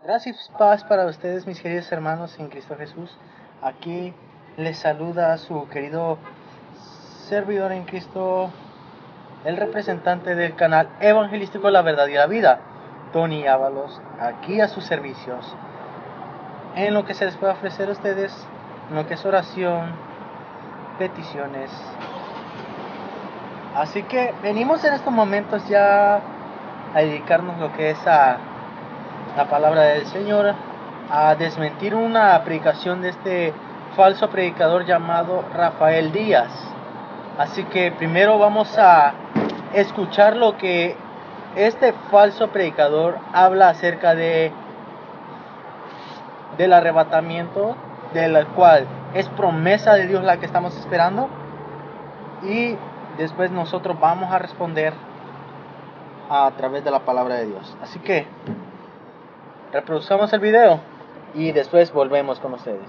Gracias y paz para ustedes, mis queridos hermanos en Cristo Jesús. Aquí les saluda su querido servidor en Cristo, el representante del canal evangelístico La Verdad y la Vida, Tony Ábalos, aquí a sus servicios, en lo que se les puede ofrecer a ustedes, en lo que es oración, peticiones. Así que venimos en estos momentos ya a dedicarnos lo que es a la palabra del Señor, a desmentir una predicación de este falso predicador llamado Rafael Díaz. Así que primero vamos a escuchar lo que este falso predicador habla acerca del arrebatamiento, del cual es promesa de Dios la que estamos esperando, y después nosotros vamos a responder a través de la palabra de Dios. Así que reproduzcamos el video y después volvemos con ustedes.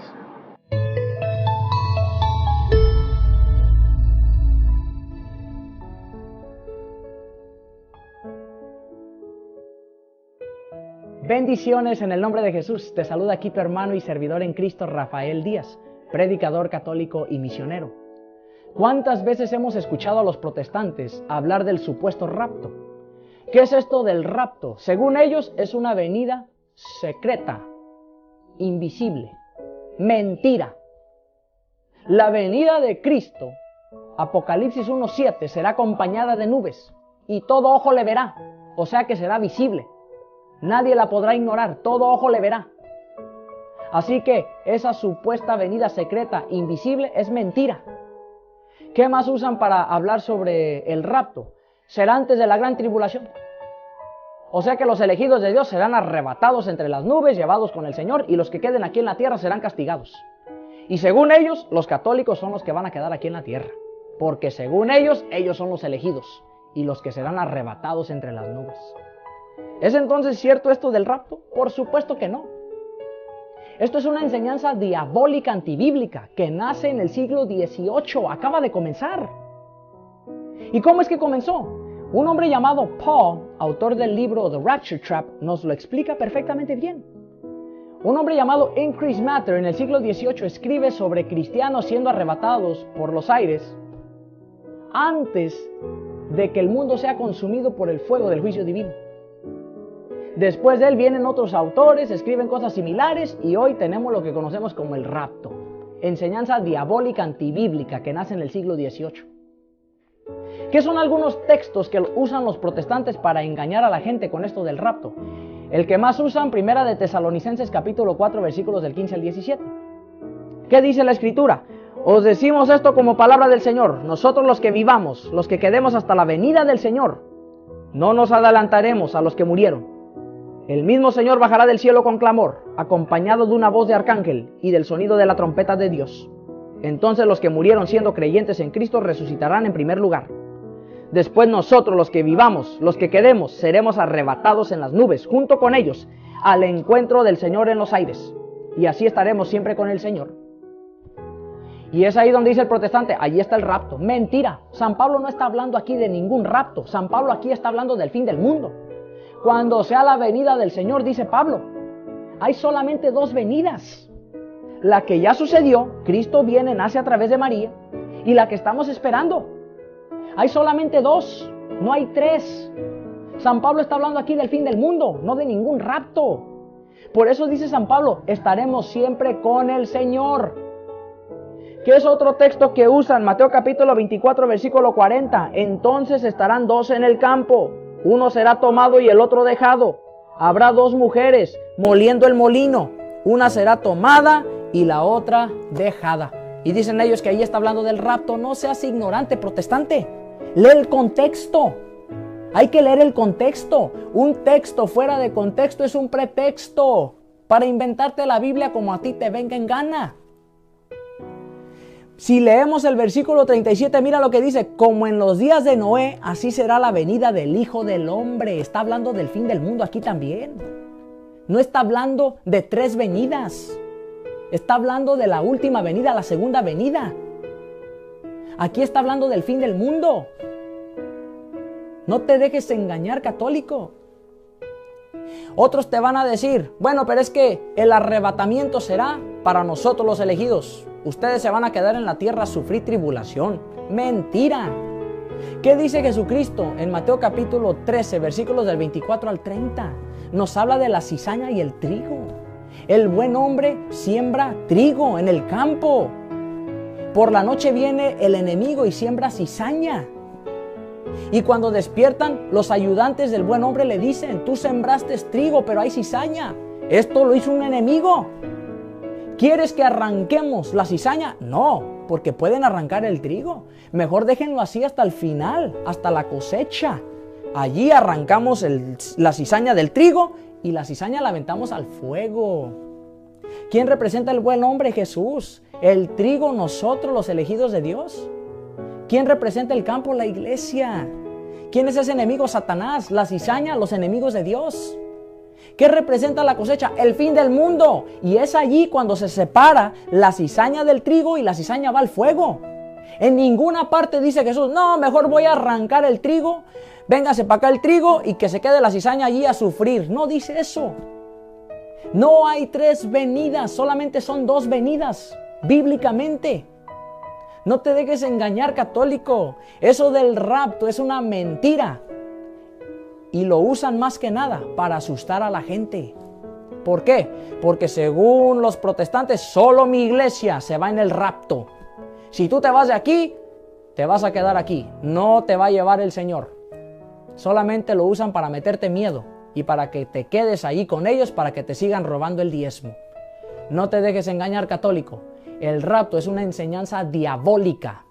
Bendiciones en el nombre de Jesús. Te saluda aquí tu hermano y servidor en Cristo, Rafael Díaz, predicador católico y misionero. ¿Cuántas veces hemos escuchado a los protestantes hablar del supuesto rapto? ¿Qué es esto del rapto? Según ellos, es una venida secreta, invisible, mentira. La venida de Cristo, Apocalipsis 1:7, será acompañada de nubes y todo ojo le verá, o sea que será visible. Nadie la podrá ignorar, todo ojo le verá. Así que esa supuesta venida secreta, invisible, es mentira. ¿Qué más usan para hablar sobre el rapto? Será antes de la gran tribulación. O sea que los elegidos de Dios serán arrebatados entre las nubes, llevados con el Señor, y los que queden aquí en la tierra serán castigados. Y según ellos, los católicos son los que van a quedar aquí en la tierra, porque según ellos son los elegidos, y los que serán arrebatados entre las nubes. ¿Es entonces cierto esto del rapto? Por supuesto que no. Esto es una enseñanza diabólica antibíblica que nace en el siglo XVIII, acaba de comenzar. ¿Y cómo es que comenzó? Un hombre llamado Paul, autor del libro The Rapture Trap, nos lo explica perfectamente bien. Un hombre llamado Increase Matter en el siglo XVIII escribe sobre cristianos siendo arrebatados por los aires antes de que el mundo sea consumido por el fuego del juicio divino. Después de él vienen otros autores, escriben cosas similares, y hoy tenemos lo que conocemos como el rapto, enseñanza diabólica antibíblica que nace en el siglo XVIII. ¿Qué son algunos textos que usan los protestantes para engañar a la gente con esto del rapto? El que más usan, Primera de Tesalonicenses capítulo 4, versículos del 15 al 17. ¿Qué dice la Escritura? Os decimos esto como palabra del Señor, nosotros los que vivamos, los que quedemos hasta la venida del Señor, no nos adelantaremos a los que murieron. El mismo Señor bajará del cielo con clamor, acompañado de una voz de arcángel y del sonido de la trompeta de Dios. Entonces los que murieron siendo creyentes en Cristo resucitarán en primer lugar. Después nosotros, los que vivamos, los que quedemos, seremos arrebatados en las nubes, junto con ellos, al encuentro del Señor en los aires. Y así estaremos siempre con el Señor. Y es ahí donde dice el protestante, allí está el rapto. Mentira, San Pablo no está hablando aquí de ningún rapto. San Pablo aquí está hablando del fin del mundo. Cuando sea la venida del Señor, dice Pablo, hay solamente dos venidas. La que ya sucedió, Cristo viene, nace a través de María, y la que estamos esperando. Hay solamente dos, no hay tres. San Pablo está hablando aquí del fin del mundo, no de ningún rapto. Por eso dice San Pablo, estaremos siempre con el Señor. ¿Qué es otro texto que usan? Mateo capítulo 24, versículo 40. Entonces estarán dos en el campo, uno será tomado y el otro dejado. Habrá dos mujeres moliendo el molino, una será tomada y la otra dejada. Y dicen ellos que ahí está hablando del rapto. No seas ignorante, protestante. Lee el contexto. Hay que leer el contexto. Un texto fuera de contexto es un pretexto para inventarte la Biblia como a ti te venga en gana. Si leemos el versículo 37, mira lo que dice: como en los días de Noé, así será la venida del Hijo del Hombre. Está hablando del fin del mundo aquí también. No está hablando de tres venidas. Está hablando de la última venida, la segunda venida. Aquí está hablando del fin del mundo. No te dejes engañar, católico. Otros te van a decir, bueno, pero es que el arrebatamiento será para nosotros los elegidos. Ustedes se van a quedar en la tierra a sufrir tribulación. Mentira. ¿Qué dice Jesucristo en Mateo capítulo 13, versículos del 24 al 30? Nos habla de la cizaña y el trigo. El buen hombre siembra trigo en el campo. Por la noche viene el enemigo y siembra cizaña. Y cuando despiertan, los ayudantes del buen hombre le dicen, tú sembraste trigo, pero hay cizaña. Esto lo hizo un enemigo. ¿Quieres que arranquemos la cizaña? No, porque pueden arrancar el trigo. Mejor déjenlo así hasta el final, hasta la cosecha. Allí arrancamos la cizaña del trigo y la cizaña la aventamos al fuego. ¿Quién representa el buen hombre? Jesús. El trigo, nosotros, los elegidos de Dios. ¿Quién representa el campo? La iglesia. ¿Quién es ese enemigo? Satanás. La cizaña, los enemigos de Dios. ¿Qué representa la cosecha? El fin del mundo. Y es allí cuando se separa la cizaña del trigo y la cizaña va al fuego. En ninguna parte dice Jesús, no, mejor voy a arrancar el trigo, véngase para acá el trigo y que se quede la cizaña allí a sufrir. No dice eso. No hay 3 venidas, solamente son 2 venidas, bíblicamente. No te dejes engañar, católico. Eso del rapto es una mentira. Y lo usan más que nada para asustar a la gente. ¿Por qué? Porque según los protestantes, solo mi iglesia se va en el rapto. Si tú te vas de aquí, te vas a quedar aquí. No te va a llevar el Señor. Solamente lo usan para meterte miedo y para que te quedes ahí con ellos, para que te sigan robando el diezmo. No te dejes engañar, católico. El rapto es una enseñanza diabólica.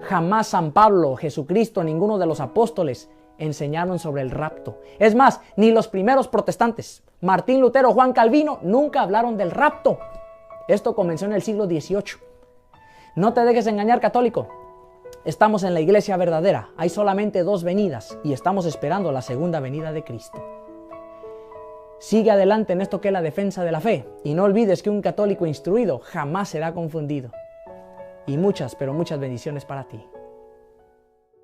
Jamás San Pablo, Jesucristo, ninguno de los apóstoles enseñaron sobre el rapto. Es más, ni los primeros protestantes, Martín Lutero, Juan Calvino, nunca hablaron del rapto. Esto comenzó en el siglo XVIII. No te dejes engañar, católico. Estamos en la iglesia verdadera. Hay solamente 2 venidas y estamos esperando la segunda venida de Cristo. Sigue adelante en esto que es la defensa de la fe y no olvides que un católico instruido jamás será confundido. Y muchas, pero muchas bendiciones para ti.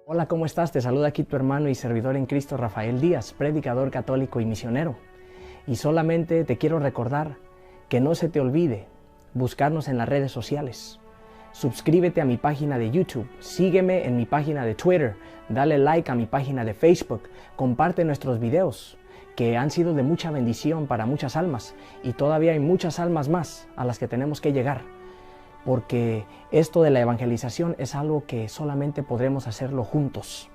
Hola, ¿cómo estás? Te saluda aquí tu hermano y servidor en Cristo, Rafael Díaz, predicador católico y misionero. Y solamente te quiero recordar que no se te olvide buscarnos en las redes sociales. Suscríbete a mi página de YouTube, sígueme en mi página de Twitter, dale like a mi página de Facebook, comparte nuestros videos que han sido de mucha bendición para muchas almas y todavía hay muchas almas más a las que tenemos que llegar. Porque esto de la evangelización es algo que solamente podremos hacerlo juntos.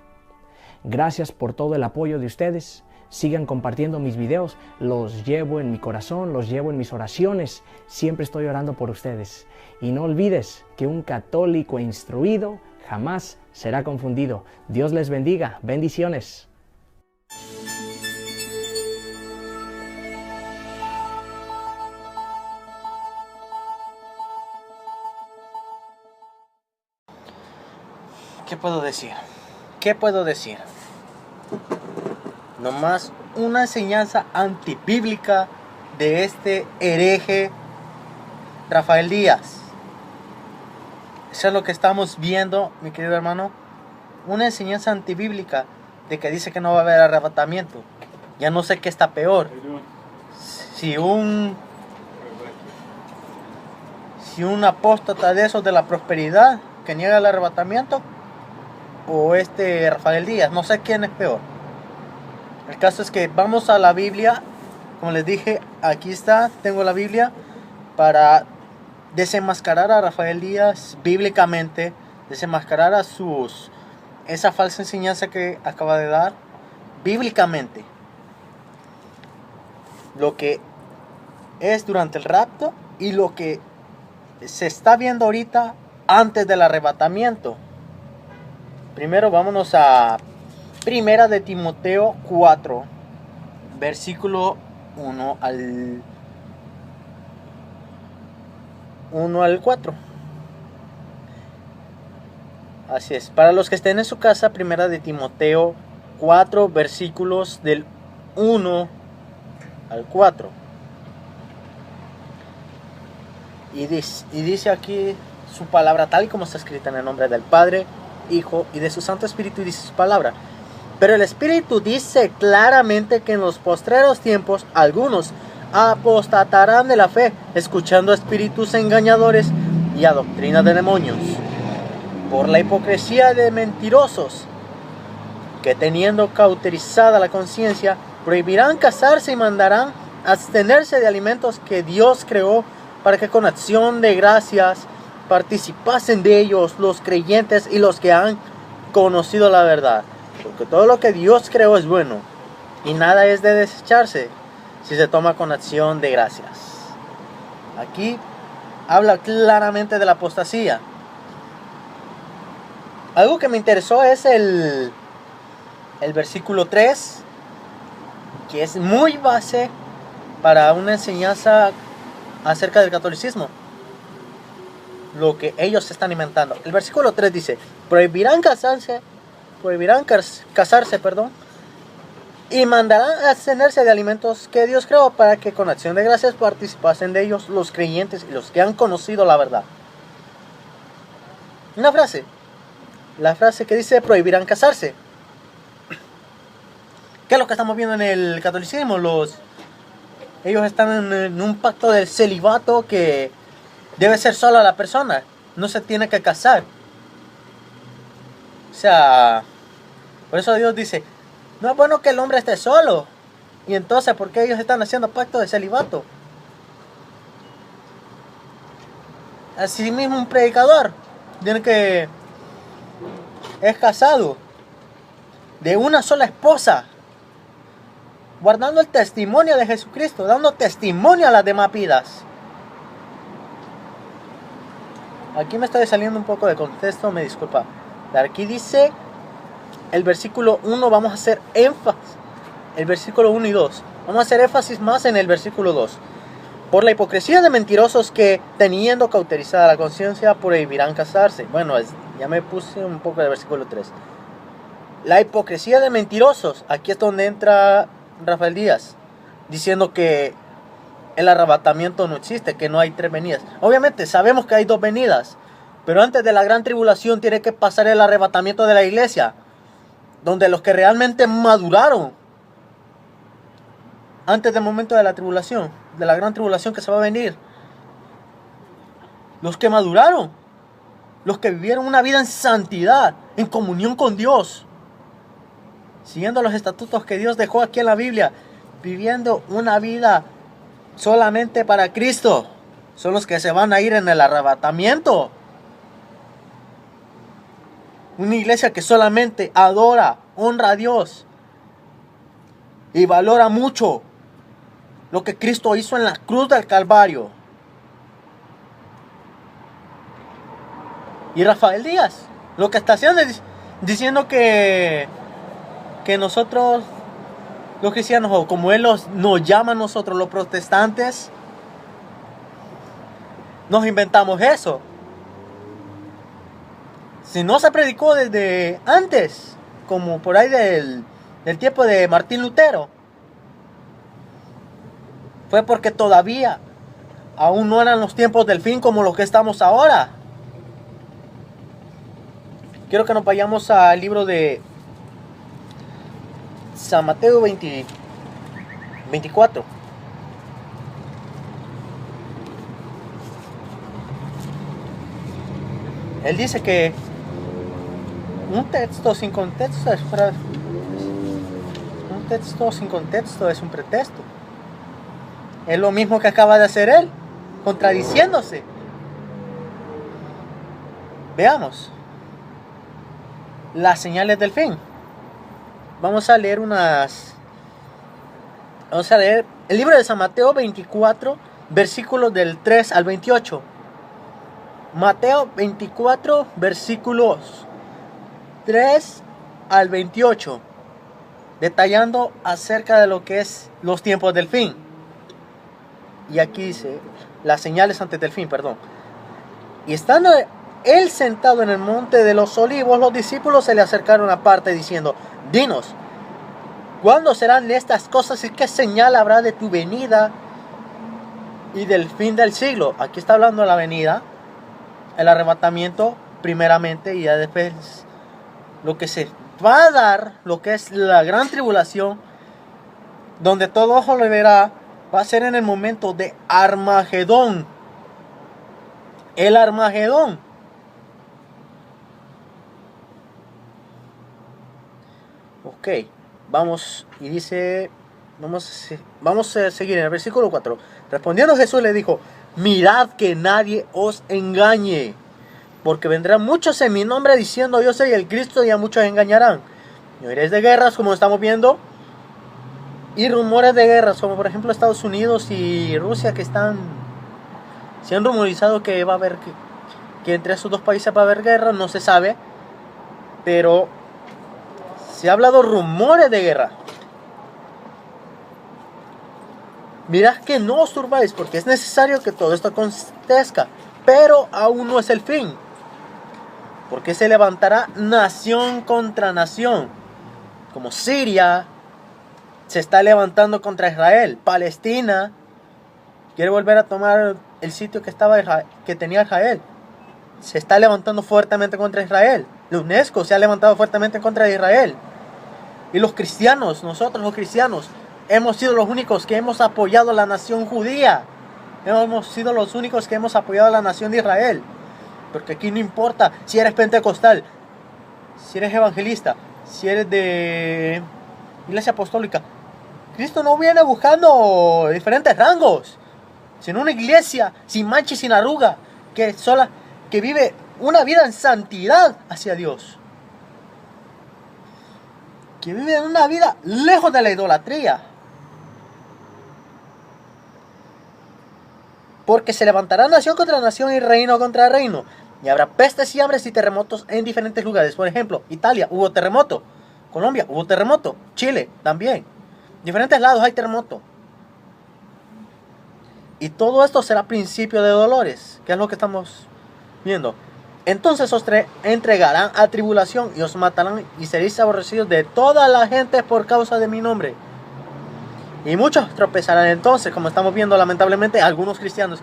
Gracias por todo el apoyo de ustedes. Sigan compartiendo mis videos. Los llevo en mi corazón, los llevo en mis oraciones. Siempre estoy orando por ustedes. Y no olvides que un católico instruido jamás será confundido. Dios les bendiga. Bendiciones. ¿Qué puedo decir? ¿Qué puedo decir? Nomás una enseñanza antibíblica de este hereje Rafael Díaz. Eso es lo que estamos viendo, mi querido hermano. Una enseñanza antibíblica de que dice que no va a haber arrebatamiento. Ya no sé qué está peor. Si un apóstata de esos de la prosperidad que niega el arrebatamiento, o este Rafael Díaz, no sé quién es peor. El caso es que vamos a la Biblia. Como les dije, aquí está, tengo la Biblia para desenmascarar a Rafael Díaz bíblicamente, desenmascarar a esa falsa enseñanza que acaba de dar bíblicamente. Lo que es durante el rapto y lo que se está viendo ahorita antes del arrebatamiento. Primero vámonos a Primera de Timoteo 4, versículo 1 al 4. Así es. Para los que estén en su casa, Primera de Timoteo 4, versículos del 1 al 4. Y dice aquí su palabra tal y como está escrita en el nombre del Padre, Hijo y de su Santo Espíritu, y dice su palabra: Pero el Espíritu dice claramente que en los postreros tiempos algunos apostatarán de la fe, escuchando espíritus engañadores y a doctrina de demonios, por la hipocresía de mentirosos, que teniendo cauterizada la conciencia, prohibirán casarse y mandarán abstenerse de alimentos que Dios creó, para que con acción de gracias participasen de ellos los creyentes y los que han conocido la verdad. Porque todo lo que Dios creó es bueno, y nada es de desecharse si se toma con acción de gracias. Aquí habla claramente de la apostasía. Algo que me interesó es el versículo 3, que es muy base para una enseñanza acerca del catolicismo, lo que ellos están inventando. El versículo 3 dice: prohibirán casarse, y mandarán abstenerse de alimentos que Dios creó, para que con acción de gracias participasen de ellos los creyentes y los que han conocido la verdad. La frase que dice prohibirán casarse. ¿Qué es lo que estamos viendo en el catolicismo? Ellos están en un pacto del celibato, que debe ser solo la persona, no se tiene que casar. O sea, por eso Dios dice, no es bueno que el hombre esté solo. Y entonces, ¿por qué ellos están haciendo pacto de celibato? Así mismo un predicador es casado de una sola esposa, guardando el testimonio de Jesucristo, dando testimonio a las demás vidas. Aquí me estoy saliendo un poco de contexto, me disculpa. Aquí dice el versículo 1, vamos a hacer énfasis. El versículo 1 y 2. Vamos a hacer énfasis más en el versículo 2. Por la hipocresía de mentirosos, que teniendo cauterizada la conciencia prohibirán casarse. Bueno, ya me puse un poco el versículo 3. La hipocresía de mentirosos. Aquí es donde entra Rafael Díaz, diciendo que el arrebatamiento no existe, que no hay 3 venidas. Obviamente sabemos que hay 2 venidas, pero antes de la gran tribulación tiene que pasar el arrebatamiento de la iglesia, donde los que realmente maduraron antes del momento de la tribulación, de la gran tribulación que se va a venir, los que maduraron, los que vivieron una vida en santidad, en comunión con Dios, siguiendo los estatutos que Dios dejó aquí en la Biblia, viviendo una vida solamente para Cristo, son los que se van a ir en el arrebatamiento. Una iglesia que solamente adora, honra a Dios y valora mucho lo que Cristo hizo en la cruz del Calvario. Y Rafael Díaz lo que está haciendo es diciendo que nosotros, los cristianos, o como él nos llama a nosotros, los protestantes, nos inventamos eso. Si no se predicó desde antes, como por ahí del tiempo de Martín Lutero, fue porque todavía aún no eran los tiempos del fin como los que estamos ahora. Quiero que nos vayamos al libro de San Mateo 24. Él dice que un texto sin contexto es un pretexto. Es lo mismo que acaba de hacer él, contradiciéndose. Veamos las señales del fin. Vamos a leer el libro de San Mateo 24, versículos del 3 al 28. Mateo 24, versículos 3 al 28, detallando acerca de lo que es los tiempos del fin. Y aquí dice, las señales antes del fin, Y estando él sentado en el monte de los olivos, los discípulos se le acercaron aparte diciendo, dinos, ¿cuándo serán estas cosas y qué señal habrá de tu venida y del fin del siglo? Aquí está hablando de la venida, el arrebatamiento primeramente, y ya después lo que se va a dar, lo que es la gran tribulación, donde todo ojo lo verá, va a ser en el momento de Armagedón. El Armagedón. Ok, vamos, y dice, vamos a seguir en el versículo 4. Respondiendo Jesús le dijo: mirad que nadie os engañe, porque vendrán muchos en mi nombre diciendo yo soy el Cristo, y a muchos engañarán. Y oiréis de guerras, como estamos viendo, y rumores de guerras, como por ejemplo Estados Unidos y Rusia, que se han rumorizado que va a haber, que entre esos dos países va a haber guerra. No se sabe, pero se ha hablado rumores de guerra. Mirad que no os turbáis, porque es necesario que todo esto acontezca, pero aún no es el fin, porque se levantará nación contra nación, como Siria se está levantando contra Israel. Palestina quiere volver a tomar el sitio que tenía Israel. Se está levantando fuertemente contra Israel. La UNESCO se ha levantado fuertemente contra Israel. Y los cristianos, nosotros los cristianos, hemos sido los únicos que hemos apoyado a la nación judía. Hemos sido los únicos que hemos apoyado a la nación de Israel. Porque aquí no importa si eres pentecostal, si eres evangelista, si eres de iglesia apostólica. Cristo no viene buscando diferentes rangos, sino una iglesia sin mancha y sin arruga, que vive una vida en santidad hacia Dios, que vive una vida lejos de la idolatría. Porque se levantará nación contra nación y reino contra reino, y habrá pestes y hambres y terremotos en diferentes lugares. Por ejemplo, Italia hubo terremoto, Colombia hubo terremoto, Chile también. Diferentes lados hay terremoto. Y todo esto será principio de dolores, que es lo que estamos viendo. Entonces os entregarán a tribulación y os matarán, y seréis aborrecidos de toda la gente por causa de mi nombre. Y muchos tropezarán entonces, como estamos viendo lamentablemente algunos cristianos,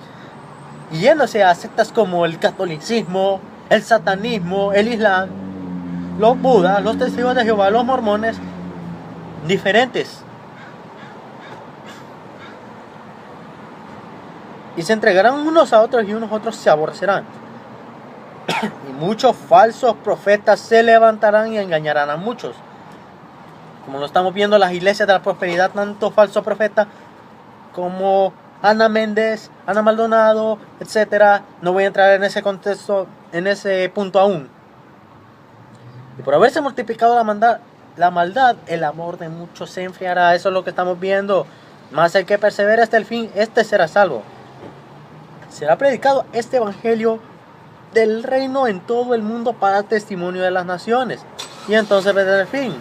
yéndose a sectas como el catolicismo, el satanismo, el islam, los budas, los testigos de Jehová, los mormones, diferentes. Y se entregarán unos a otros, y unos a otros se aborrecerán. Y muchos falsos profetas se levantarán y engañarán a muchos. Como lo estamos viendo en las iglesias de la prosperidad, tanto falsos profetas como Ana Méndez, Ana Maldonado, etc. No voy a entrar en ese contexto, en ese punto aún. Y por haberse multiplicado la maldad, el amor de muchos se enfriará. Eso es lo que estamos viendo. Mas el que persevera hasta el fin, este será salvo. Será predicado este evangelio del reino en todo el mundo para testimonio de las naciones, y entonces vendrá el fin.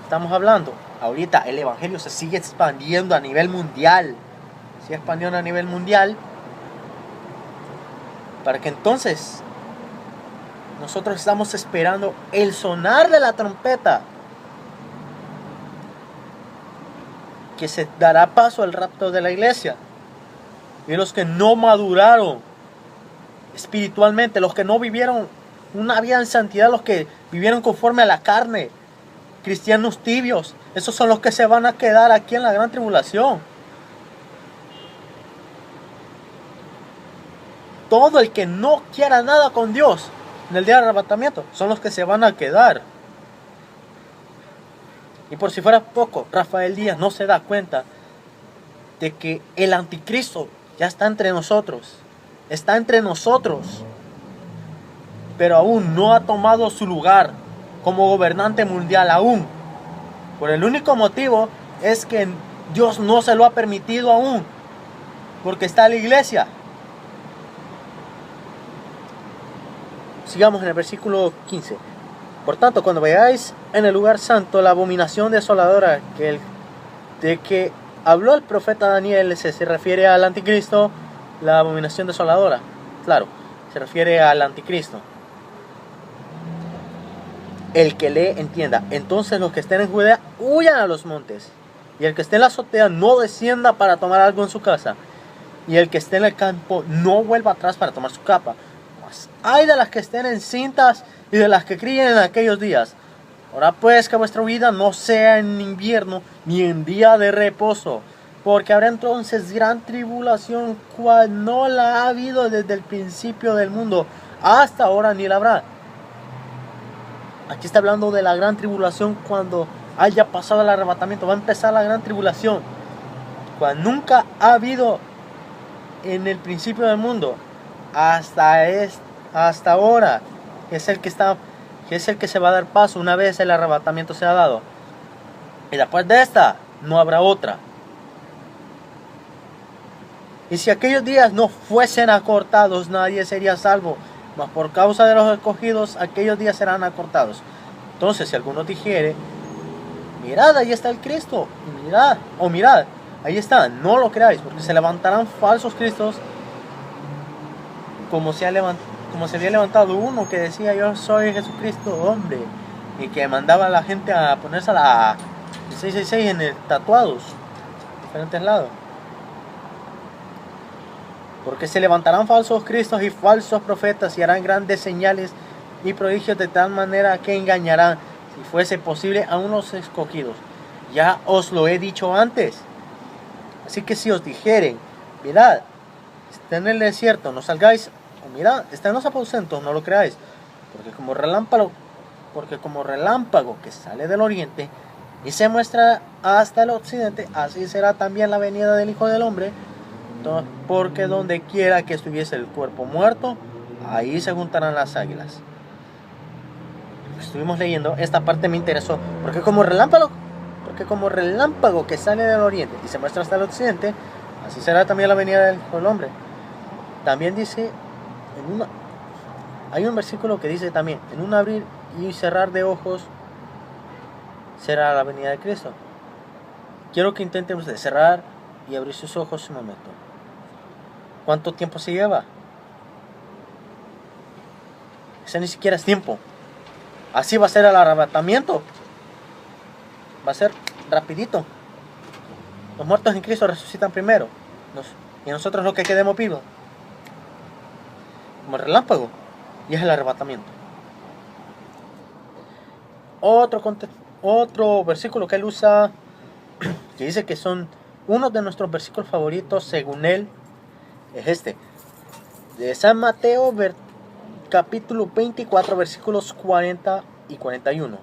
Estamos hablando, ahorita el evangelio se sigue expandiendo a nivel mundial. Sigue expandiendo a nivel mundial, para que entonces nosotros estamos esperando el sonar de la trompeta, que se dará paso al rapto de la iglesia. Y los que no maduraron espiritualmente, los que no vivieron una vida en santidad, los que vivieron conforme a la carne, cristianos tibios, esos son los que se van a quedar aquí en la gran tribulación. Todo el que no quiera nada con Dios en el día del arrebatamiento son los que se van a quedar. Y por si fuera poco, Rafael Díaz no se da cuenta de que el anticristo ya está entre nosotros. Está entre nosotros. Pero aún no ha tomado su lugar como gobernante mundial aún. Por el único motivo es que Dios no se lo ha permitido aún. Porque está la iglesia. Sigamos en el versículo 15. Por tanto, cuando veáis en el lugar santo la abominación desoladora de que habló el profeta Daniel, se refiere al anticristo. La abominación desoladora, claro, se refiere al anticristo. El que lee entienda. Entonces los que estén en Judea huyan a los montes, y el que esté en la azotea no descienda para tomar algo en su casa, y el que esté en el campo no vuelva atrás para tomar su capa. Mas hay de las que estén encintas y de las que críen en aquellos días. Ahora pues que vuestra vida no sea en invierno ni en día de reposo, porque habrá entonces gran tribulación, cual no la ha habido desde el principio del mundo hasta ahora, ni la habrá. Aquí está hablando de la gran tribulación cuando haya pasado el arrebatamiento. Va a empezar la gran tribulación, cual nunca ha habido en el principio del mundo hasta ahora, que es el que se va a dar paso una vez el arrebatamiento sea dado. Y después de esta no habrá otra. Y si aquellos días no fuesen acortados, nadie sería salvo, mas por causa de los escogidos aquellos días serán acortados. Entonces, si alguno dijere: mirad, ahí está el Cristo, mirad, ahí está, no lo creáis, porque se levantarán falsos cristos, como se había levantado uno que decía: yo soy Jesucristo, hombre, y que mandaba a la gente a ponerse la 666 en el tatuados, diferentes lados. Porque se levantarán falsos cristos y falsos profetas, y harán grandes señales y prodigios, de tal manera que engañarán, si fuese posible, a unos escogidos. Ya os lo he dicho antes. Así que si os dijeren: mirad, está en el desierto, no salgáis, o mirad, está en los aposentos, no lo creáis, porque como relámpago que sale del oriente y se muestra hasta el occidente, así será también la venida del Hijo del Hombre. Porque donde quiera que estuviese el cuerpo muerto, ahí se juntarán las águilas. Estuvimos leyendo, esta parte me interesó, porque como relámpago que sale del oriente y se muestra hasta el occidente, así será también la venida del Hijo del Hombre. También dice, hay un versículo que dice también: en un abrir y cerrar de ojos será la venida de Cristo. Quiero que intenten ustedes cerrar y abrir sus ojos un momento. ¿Cuánto tiempo se lleva? Ese ni siquiera es tiempo. Así va a ser el arrebatamiento. Va a ser rapidito. Los muertos en Cristo resucitan primero, y nosotros los que quedemos vivos, como el relámpago, y es el arrebatamiento. Otro versículo que él usa, que dice que son uno de nuestros versículos favoritos según él, es este, de San Mateo, capítulo 24, versículos 40 y 41.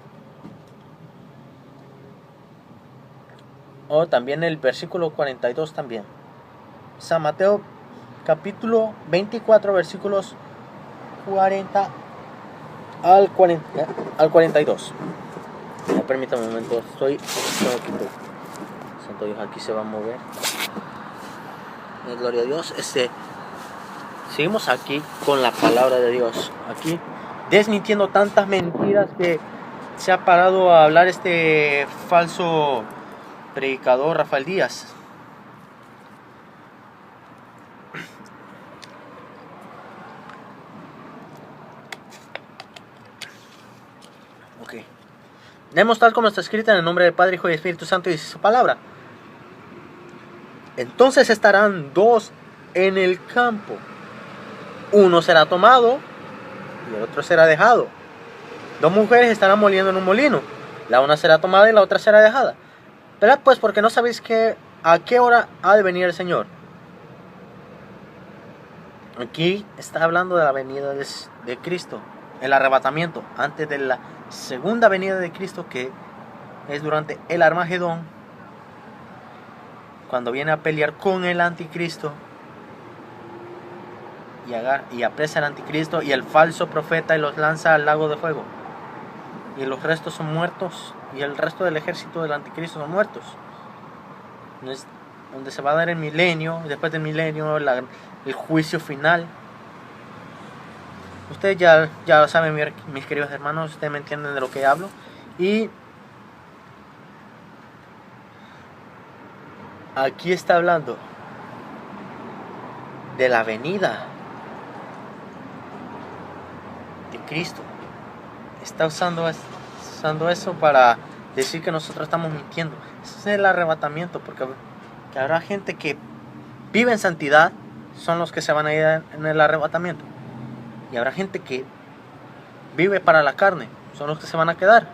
O también el versículo 42 también. San Mateo, capítulo 24, versículos 40 al 42. Permítame un momento, estoy Santo Dios, aquí se va a mover. Gloria a Dios. Seguimos aquí con la palabra de Dios, aquí desmintiendo tantas mentiras que se ha parado a hablar este falso predicador Rafael Díaz. Ok. Debemos tal como está escrita en el nombre del Padre, Hijo y Espíritu Santo, y dice su palabra: entonces estarán dos en el campo, uno será tomado y el otro será dejado. Dos mujeres estarán moliendo en un molino, la una será tomada y la otra será dejada. Velad pues, porque no sabéis a qué hora ha de venir el Señor. Aquí está hablando de la venida de Cristo, el arrebatamiento, antes de la segunda venida de Cristo, que es durante el Armagedón, cuando viene a pelear con el anticristo y apresa al anticristo y el falso profeta y los lanza al lago de fuego, y los restos son muertos, y el resto del ejército del anticristo son muertos. Es donde se va a dar el milenio, después del milenio el juicio final. Ustedes ya lo saben, mis queridos hermanos, ustedes me entienden de lo que hablo. Y aquí está hablando de la venida de Cristo. Está usando eso para decir que nosotros estamos mintiendo. Ese es el arrebatamiento, porque habrá gente que vive en santidad, son los que se van a ir en el arrebatamiento. Y habrá gente que vive para la carne, son los que se van a quedar.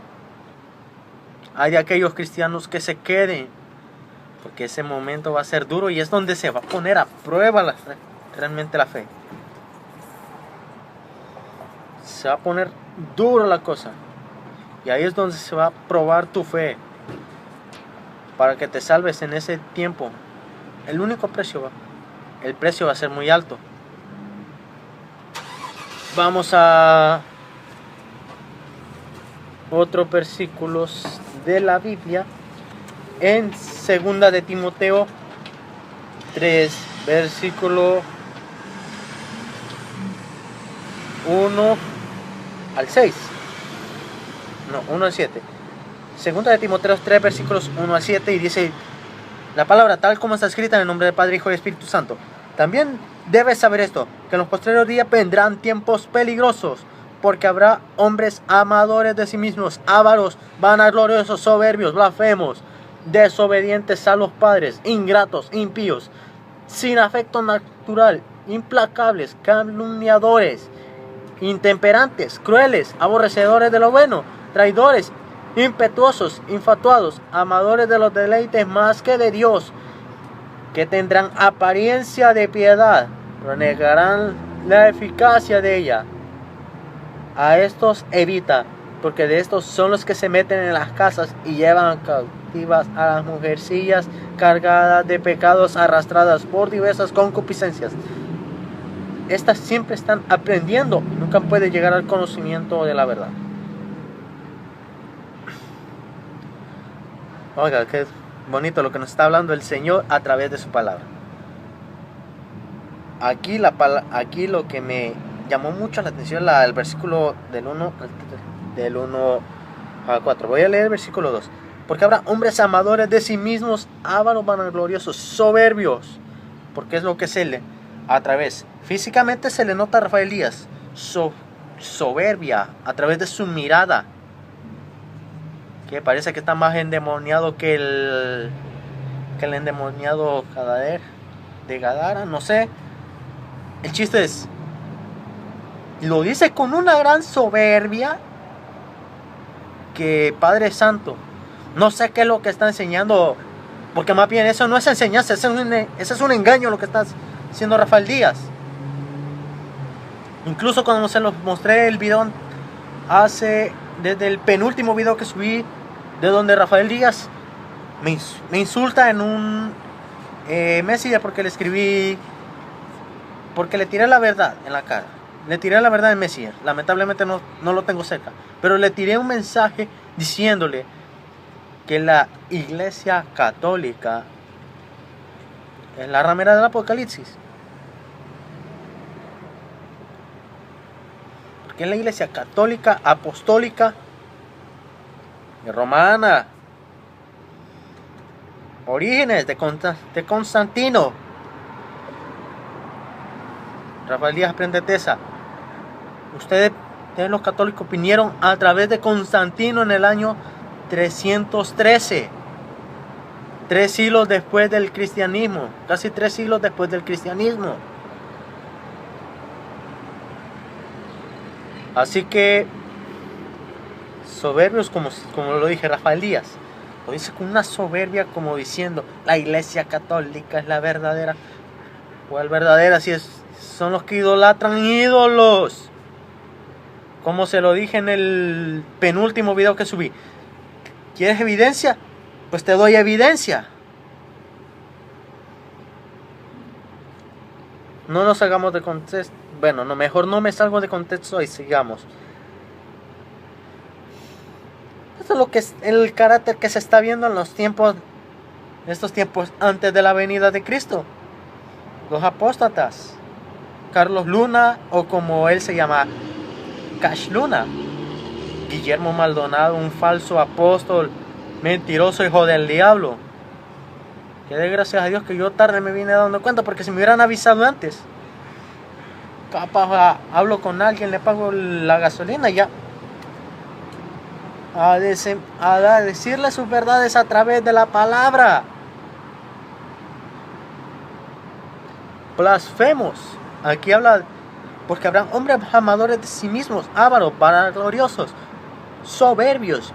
Hay de aquellos cristianos que se queden, porque ese momento va a ser duro y es donde se va a poner a prueba realmente la fe. Se va a poner duro la cosa. Y ahí es donde se va a probar tu fe, para que te salves en ese tiempo. El precio va a ser muy alto. Vamos a otros versículos de la Biblia. En 2 de Timoteo 3, versículo 1 al 6. No, 1 al 7. 2 de Timoteo 3, versículos 1 al 7, y dice la palabra tal como está escrita en el nombre del Padre, Hijo y Espíritu Santo. También debes saber esto, que en los posteriores días vendrán tiempos peligrosos, porque habrá hombres amadores de sí mismos, ávaros, vanagloriosos, soberbios, blasfemos, desobedientes a los padres, ingratos, impíos, sin afecto natural, implacables, calumniadores, intemperantes, crueles, aborrecedores de lo bueno, traidores, impetuosos, infatuados, amadores de los deleites más que de Dios, que tendrán apariencia de piedad, pero negarán la eficacia de ella. A estos evita, porque de estos son los que se meten en las casas y llevan cautivas a las mujercillas cargadas de pecados, arrastradas por diversas concupiscencias. Estas siempre están aprendiendo y nunca pueden llegar al conocimiento de la verdad. Oiga, qué bonito lo que nos está hablando el Señor a través de su palabra. Aquí lo que me llamó mucho la atención el versículo del 1 a 4. Voy a leer el versículo 2. Porque habrá hombres amadores de sí mismos, ávaros, vanagloriosos, soberbios. Porque es lo que se le a través. Físicamente se le nota a Rafael Díaz soberbia a través de su mirada, que parece que está más endemoniado que el endemoniado de Gadara, no sé. El chiste es, lo dice con una gran soberbia, que Padre Santo, no sé qué es lo que está enseñando, porque más bien eso no es enseñanza, ese es un engaño lo que está haciendo Rafael Díaz. Incluso cuando se los mostré el video desde el penúltimo video que subí, de donde Rafael Díaz me insulta en un Messenger porque le escribí, porque le tiré la verdad en la cara. Le tiré la verdad en Messenger. Lamentablemente no lo tengo cerca, pero le tiré un mensaje diciéndole que la Iglesia Católica es la ramera del Apocalipsis. Que es la Iglesia Católica, Apostólica y Romana. Orígenes de Constantino. Rafael Díaz aprende tesa. Ustedes los católicos vinieron a través de Constantino en el año 313. 3 siglos después del cristianismo. Casi 3 siglos después del cristianismo. Así que soberbios, como lo dije, Rafael Díaz lo dice con una soberbia, como diciendo la Iglesia Católica es la verdadera. ¿Cuál verdadera? Si son los que idolatran ídolos. Como se lo dije en el penúltimo video que subí. ¿Quieres evidencia? Pues te doy evidencia. No nos hagamos de contexto. Bueno, mejor no me salgo de contexto y sigamos. Esto es lo que es el carácter que se está viendo en estos tiempos antes de la venida de Cristo. Los apóstatas. Carlos Luna, o como él se llama, Cash Luna. Guillermo Maldonado, un falso apóstol, mentiroso, hijo del diablo. Que dé gracias a Dios que yo tarde me vine dando cuenta, porque si me hubieran avisado antes, capaz hablo con alguien, le pago la gasolina y ya. A decirle sus verdades a través de la palabra. Blasfemos. Aquí habla Porque habrán hombres amadores de sí mismos, ávaros, vanagloriosos, soberbios,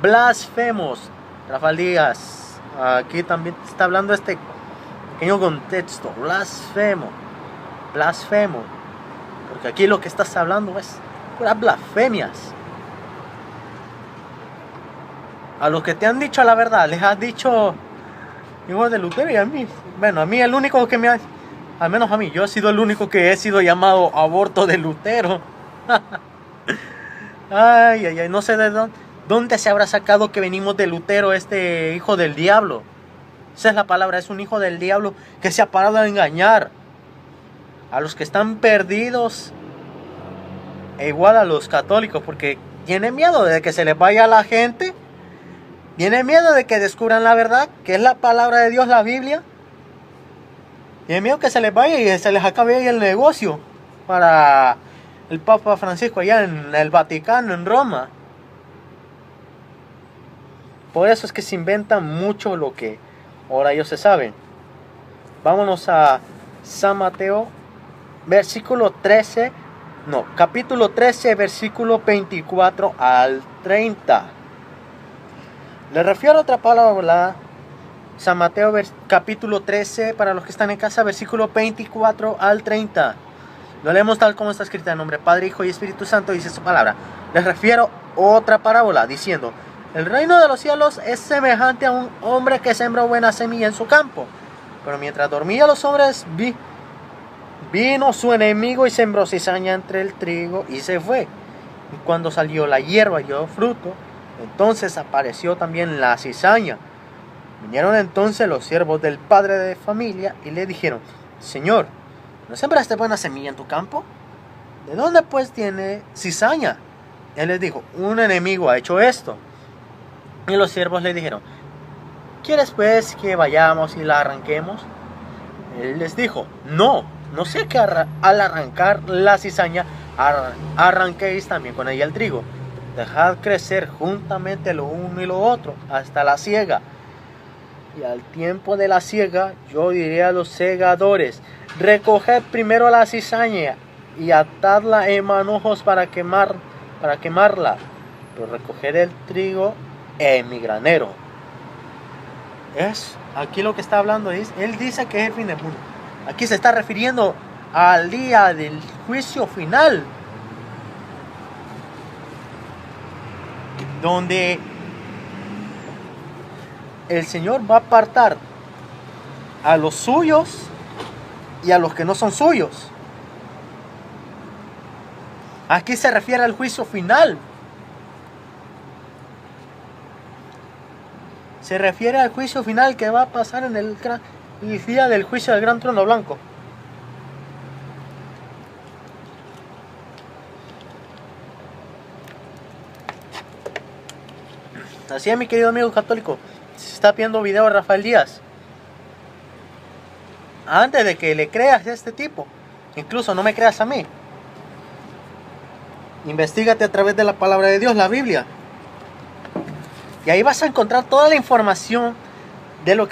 blasfemos. Rafael Díaz, aquí también está hablando este pequeño contexto, blasfemo, porque aquí lo que estás hablando es puras blasfemias. A los que te han dicho la verdad, les has dicho hijo de Lutero, y a mí, bueno, a mí el único que me ha, al menos a mí, yo he sido el único que he sido llamado aborto de Lutero. Ay, no sé de dónde se habrá sacado que venimos de Lutero, este hijo del diablo. Esa es la palabra, es un hijo del diablo que se ha parado a engañar a los que están perdidos, e igual a los católicos, porque tiene miedo de que se les vaya la gente, tiene miedo de que descubran la verdad, que es la palabra de Dios, la Biblia. Tiene miedo que se les vaya y se les acabe ahí el negocio para el Papa Francisco allá en el Vaticano, en Roma. Por eso es que se inventan mucho lo que ahora ellos se saben. Vámonos a San Mateo, capítulo 13, versículo 24 al 30. Le refiero a otra palabra, San Mateo, capítulo 13, para los que están en casa, versículo 24 al 30. Lo leemos tal como está escrita en nombre del Padre, Hijo y Espíritu Santo, dice su palabra. Les refiero otra parábola, diciendo: el reino de los cielos es semejante a un hombre que sembró buena semilla en su campo. Pero mientras dormía los hombres, vino su enemigo y sembró cizaña entre el trigo y se fue. Y cuando salió la hierba y dio fruto, entonces apareció también la cizaña. Vinieron entonces los siervos del padre de familia y le dijeron: Señor, ¿no sembraste buena semilla en tu campo? ¿De dónde pues tiene cizaña? Él les dijo: un enemigo ha hecho esto. Y los siervos le dijeron: ¿quieres pues que vayamos y la arranquemos? Él les dijo: no sé que al arrancar la cizaña arranquéis también con ella el trigo. Dejad crecer juntamente lo uno y lo otro hasta la siega. Y al tiempo de la siega yo diré a los segadores: recoged primero la cizaña y atadla en manojos para quemarla, pero recoged el trigo en mi granero. Es aquí lo que está hablando es, él dice que es el fin del mundo. Aquí se está refiriendo al día del juicio final, donde el Señor va a apartar a los suyos y a los que no son suyos. Aquí se refiere al juicio final. Se refiere al juicio final que va a pasar en el día del juicio del gran trono blanco. Así es, mi querido amigo católico, se está viendo video de Rafael Díaz. Antes de que le creas a este tipo, incluso no me creas a mí, investígate a través de la palabra de Dios, la Biblia. Y ahí vas a encontrar toda la información de lo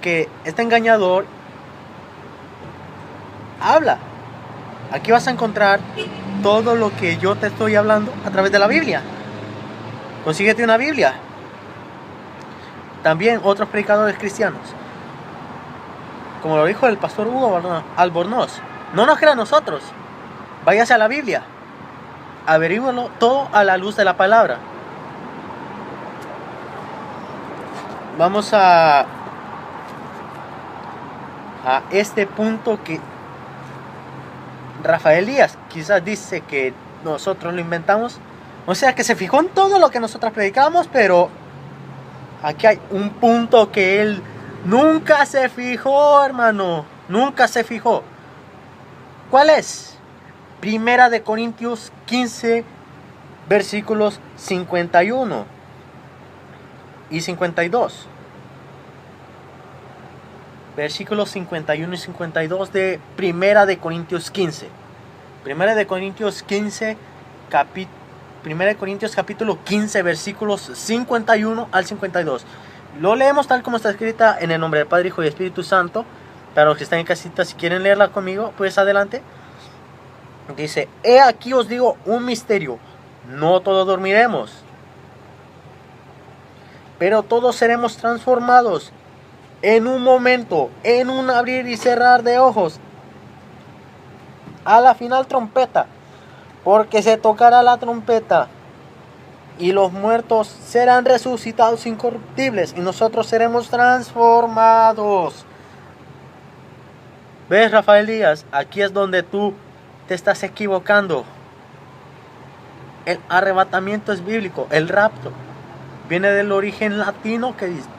que este engañador habla. Aquí vas a encontrar todo lo que yo te estoy hablando a través de la Biblia. Consíguete una Biblia. También otros predicadores cristianos, como lo dijo el pastor Hugo Albornoz: no nos crea a nosotros, váyase a la Biblia, averígüelo todo a la luz de la palabra. Vamos a este punto que Rafael Díaz quizás dice que nosotros lo inventamos. O sea, que se fijó en todo lo que nosotros predicamos, pero aquí hay un punto que él nunca se fijó, hermano. Nunca se fijó. ¿Cuál es? Primera de Corintios 15, versículos 51 y 52. Versículos 51 y 52 de Primera de Corintios 15. Primera de Corintios 15, Primera de Corintios capítulo 15, versículos 51 al 52. Lo leemos tal como está escrita en el nombre del Padre, Hijo y Espíritu Santo. Para los que están en casita, si quieren leerla conmigo, pues adelante. Dice, he aquí os digo un misterio, no todos dormiremos, pero todos seremos transformados en un momento, en un abrir y cerrar de ojos, a la final trompeta, porque se tocará la trompeta y los muertos serán resucitados incorruptibles y nosotros seremos transformados. ¿Ves, Rafael Díaz? Aquí es donde tú te estás equivocando. El arrebatamiento es bíblico, el rapto viene del origen latino que dice.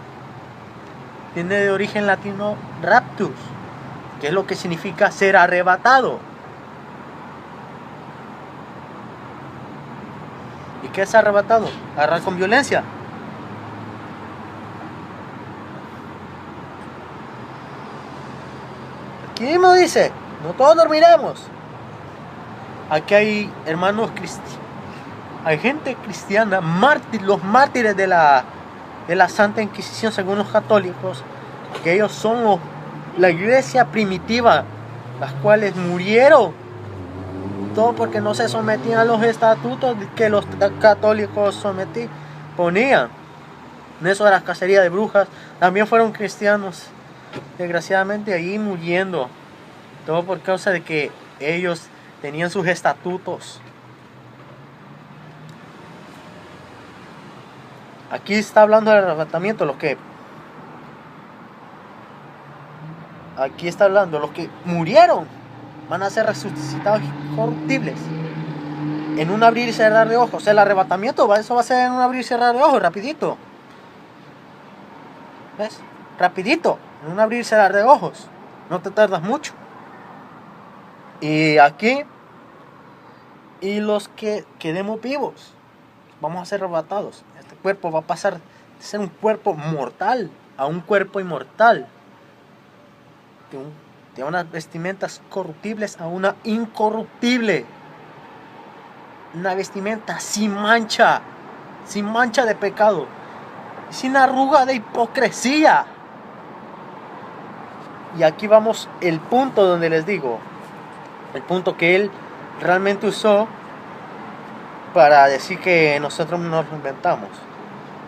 Viene de origen latino raptus, que es lo que significa ser arrebatado. ¿Y qué es arrebatado? Agarrar con violencia. Aquí mismo dice, no todos dormiremos. Aquí hay hermanos cristianos, hay gente cristiana, los mártires de la Santa Inquisición según los católicos, que ellos son la iglesia primitiva, las cuales murieron, todo porque no se sometían a los estatutos que los católicos ponían. En eso de la cacería de brujas, también fueron cristianos, desgraciadamente ahí muriendo, todo por causa de que ellos tenían sus estatutos. Aquí está hablando del arrebatamiento, aquí está hablando, los que murieron van a ser resucitados incorruptibles en un abrir y cerrar de ojos. El arrebatamiento, eso va a ser en un abrir y cerrar de ojos, rapidito. ¿Ves? Rapidito, en un abrir y cerrar de ojos. No te tardas mucho. Y aquí, y los que quedemos vivos, vamos a ser arrebatados. Este cuerpo va a pasar de ser un cuerpo mortal a un cuerpo inmortal. De unas vestimentas corruptibles a una incorruptible. Una vestimenta sin mancha de pecado, sin arruga de hipocresía. Y aquí vamos el punto donde les digo, el punto que él realmente usó para decir que nosotros nos lo inventamos.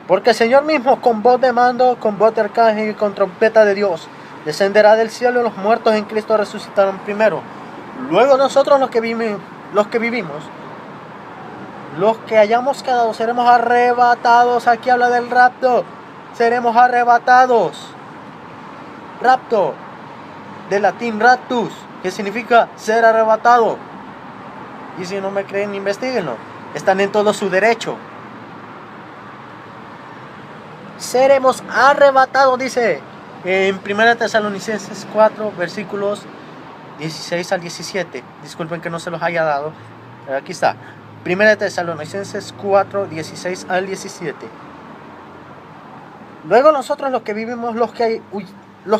Porque el Señor mismo, con voz de mando, con voz de arcángel y con trompeta de Dios, descenderá del cielo y los muertos en Cristo resucitarán primero. Luego nosotros los que vivimos, los que hayamos quedado, seremos arrebatados. Aquí habla del rapto. Seremos arrebatados. Rapto, del latín raptus, que significa ser arrebatado. Y si no me creen, investiguenlo. Están en todo su derecho. Seremos arrebatados, dice en 1 Tesalonicenses 4, versículos 16 al 17. Disculpen que no se los haya dado. Pero aquí está. 1 Tesalonicenses 4, 16 al 17. Luego nosotros los que vivimos, los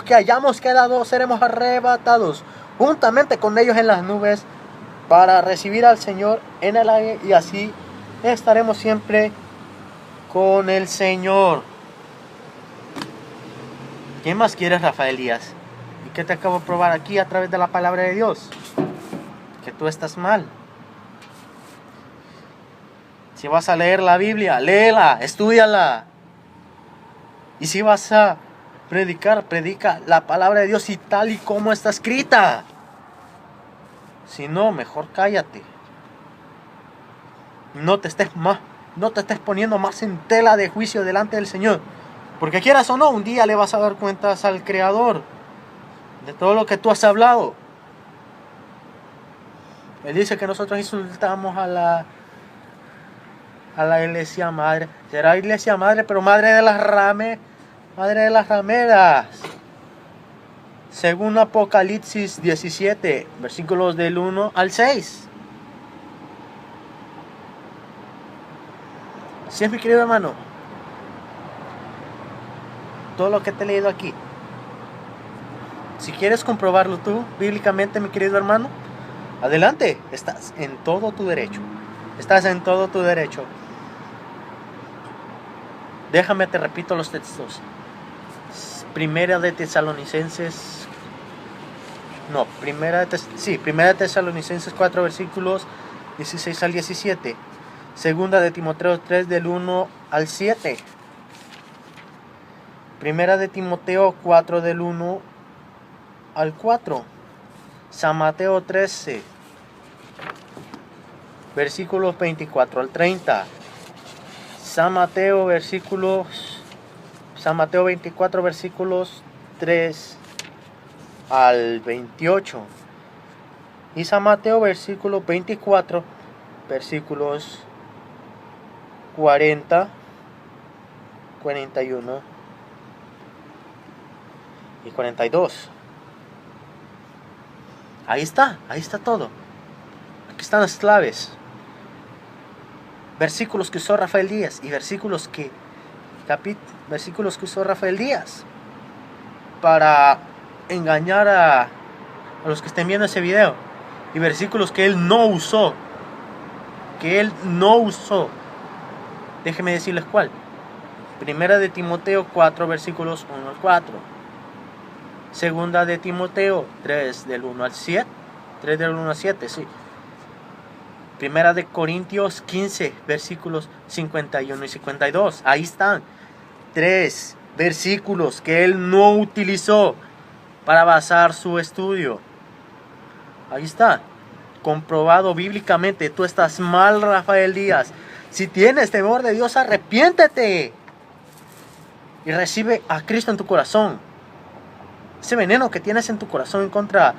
que hayamos quedado, seremos arrebatados juntamente con ellos en las nubes para recibir al Señor en el aire, y así estaremos siempre con el Señor. ¿Qué más quieres, Rafael Díaz? ¿Y qué te acabo de probar aquí a través de la palabra de Dios? Que tú estás mal. Si vas a leer la Biblia, léela, estúdiala. Y si vas a predicar, predica la palabra de Dios y tal y como está escrita. Si no, mejor cállate. No te estés poniendo más en tela de juicio delante del Señor. Porque quieras o no, un día le vas a dar cuentas al Creador de todo lo que tú has hablado. Él dice que nosotros insultamos a la iglesia madre. Será iglesia madre, pero madre de las rameras. Según Apocalipsis 17, versículos del 1 al 6. Así es, mi querido hermano. Todo lo que te he leído aquí, si quieres comprobarlo tú bíblicamente, mi querido hermano, adelante, estás en todo tu derecho. Déjame, te repito los textos. Primera de Tesalonicenses No, primera de Tesalonicenses 4, versículos 16 al 17. Segunda de Timoteo 3, del 1 al 7. Primera de Timoteo 4, del 1 al 4. San Mateo 13, versículos 24 al 30. San Mateo 24, versículos 3 al 28. Y San Mateo versículo 24, versículos 40, 41 y 42. Ahí está todo. Aquí están las claves. Versículos que usó Rafael Díaz y versículos que usó Rafael Díaz para engañar a los que estén viendo ese video, y versículos que él no usó. Déjenme decirles cuál. Primera de Timoteo 4, versículos 1 al 4. Segunda de Timoteo 3, del 1 al 7. 3 del 1 al 7, sí. Primera de Corintios 15, versículos 51 y 52. Ahí están 3 versículos que él no utilizó para basar su estudio. Ahí está, comprobado bíblicamente. Tú estás mal, Rafael Díaz. Si tienes temor de Dios, arrepiéntete y recibe a Cristo en tu corazón. Ese veneno que tienes en tu corazón en contra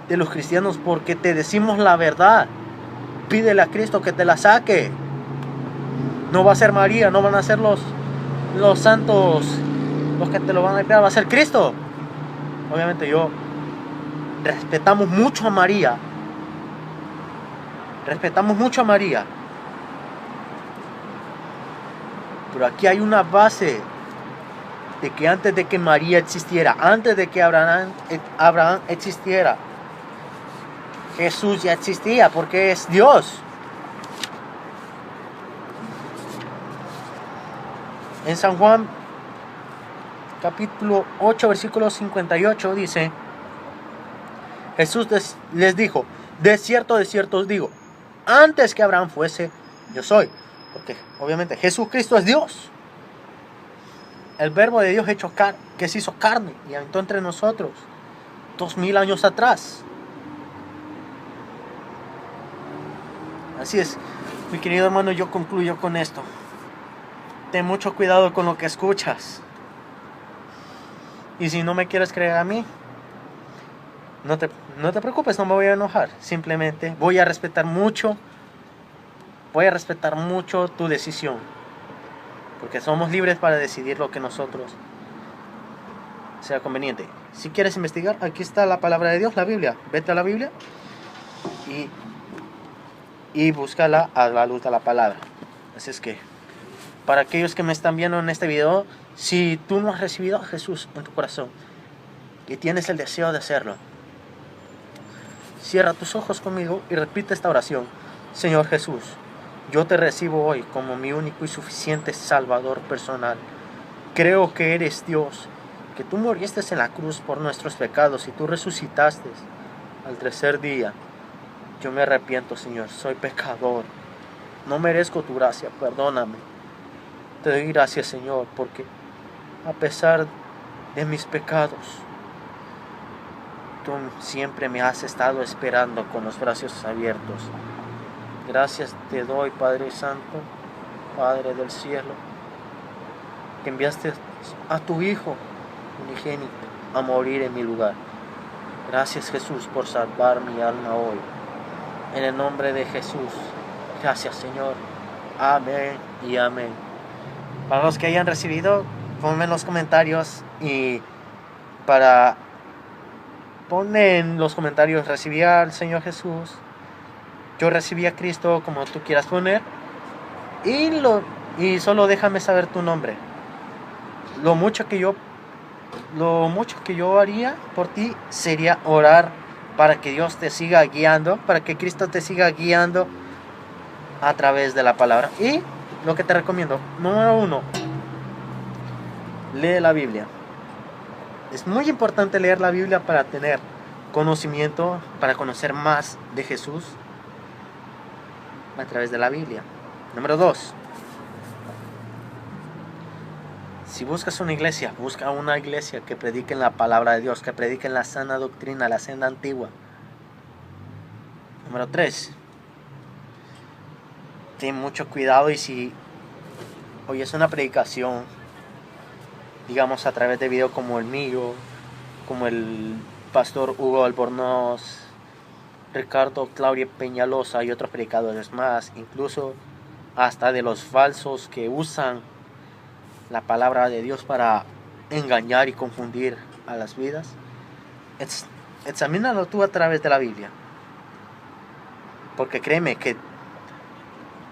de los cristianos porque te decimos la verdad, pídele a Cristo que te la saque. No va a ser María, no van a ser los santos los que te lo van a enviar, va a ser Cristo. Obviamente respetamos mucho a María. Pero aquí hay una base de que antes de que María existiera, antes de que Abraham existiera, Jesús ya existía porque es Dios. En San Juan capítulo 8, versículo 58 dice: Jesús les dijo: de cierto os digo, antes que Abraham fuese, yo soy. Porque obviamente Jesucristo es Dios. El verbo de Dios que se hizo carne y habitó entre nosotros 2000 años atrás. Así es, mi querido hermano, yo concluyo con esto. Ten mucho cuidado con lo que escuchas. Y si no me quieres creer a mí, no te preocupes, no me voy a enojar. Simplemente voy a respetar mucho tu decisión. Porque somos libres para decidir lo que nosotros sea conveniente. Si quieres investigar, aquí está la palabra de Dios, la Biblia. Vete a la Biblia y búscala a la luz de la palabra. Así es que, para aquellos que me están viendo en este video, si tú no has recibido a Jesús en tu corazón y tienes el deseo de hacerlo, cierra tus ojos conmigo y repite esta oración. Señor Jesús, yo te recibo hoy como mi único y suficiente Salvador personal. Creo que eres Dios, que tú moriste en la cruz por nuestros pecados y tú resucitaste al tercer día. Yo me arrepiento, Señor, soy pecador. No merezco tu gracia, perdóname. Te doy gracias, Señor, porque a pesar de mis pecados, tú siempre me has estado esperando con los brazos abiertos. Gracias te doy, Padre Santo, Padre del cielo, que enviaste a tu Hijo unigénito a morir en mi lugar. Gracias, Jesús, por salvar mi alma hoy. En el nombre de Jesús, gracias, Señor. Amén y amén. Para los que hayan recibido, ponme en los comentarios y ponme en los comentarios: recibí al Señor Jesús, yo recibí a Cristo, como tú quieras poner, y solo déjame saber tu nombre. Lo mucho que yo haría por ti sería orar para que Dios te siga guiando, para que Cristo te siga guiando a través de la palabra. Y lo que te recomiendo, número 1, lee la Biblia. Es muy importante leer la Biblia para tener conocimiento, para conocer más de Jesús a través de la Biblia. Número 2. Si buscas una iglesia, busca una iglesia que predique la palabra de Dios, que predique la sana doctrina, la senda antigua. Número 3. Ten mucho cuidado y si oyes una predicación, digamos a través de videos como el mío, como el pastor Hugo Albornoz, Ricardo Claudia Peñalosa y otros predicadores más, incluso hasta de los falsos que usan la palabra de Dios para engañar y confundir a las vidas, examínalo tú a través de la Biblia. Porque créeme que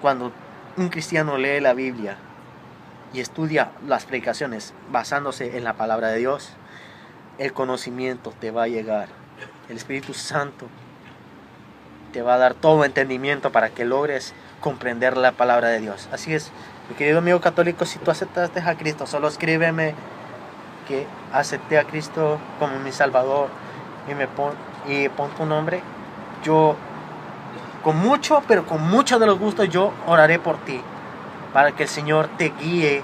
cuando un cristiano lee la Biblia y estudia las predicaciones basándose en la palabra de Dios, el conocimiento te va a llegar. El Espíritu Santo te va a dar todo entendimiento para que logres comprender la palabra de Dios. Así es, mi querido amigo católico, si tú aceptaste a Cristo, solo escríbeme que acepté a Cristo como mi Salvador y pon tu nombre. Yo con mucho de los gustos yo oraré por ti, para que el Señor te guíe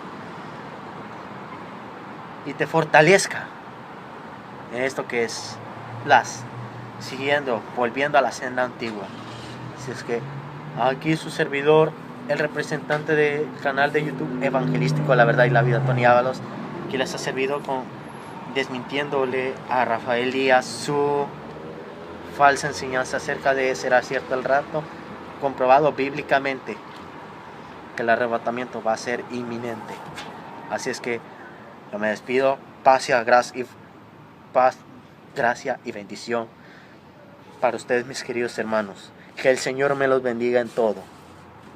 y te fortalezca en esto que es volviendo a la senda antigua. Así es que aquí su servidor, el representante del canal de YouTube Evangelístico La Verdad y la Vida, Tony Ábalos, que les ha servido desmintiéndole a Rafael Díaz su falsa enseñanza acerca de será cierto el rapto, comprobado bíblicamente que el arrebatamiento va a ser inminente. Así es que yo me despido. Paz, gracia y bendición para ustedes, mis queridos hermanos. Que el Señor me los bendiga en todo.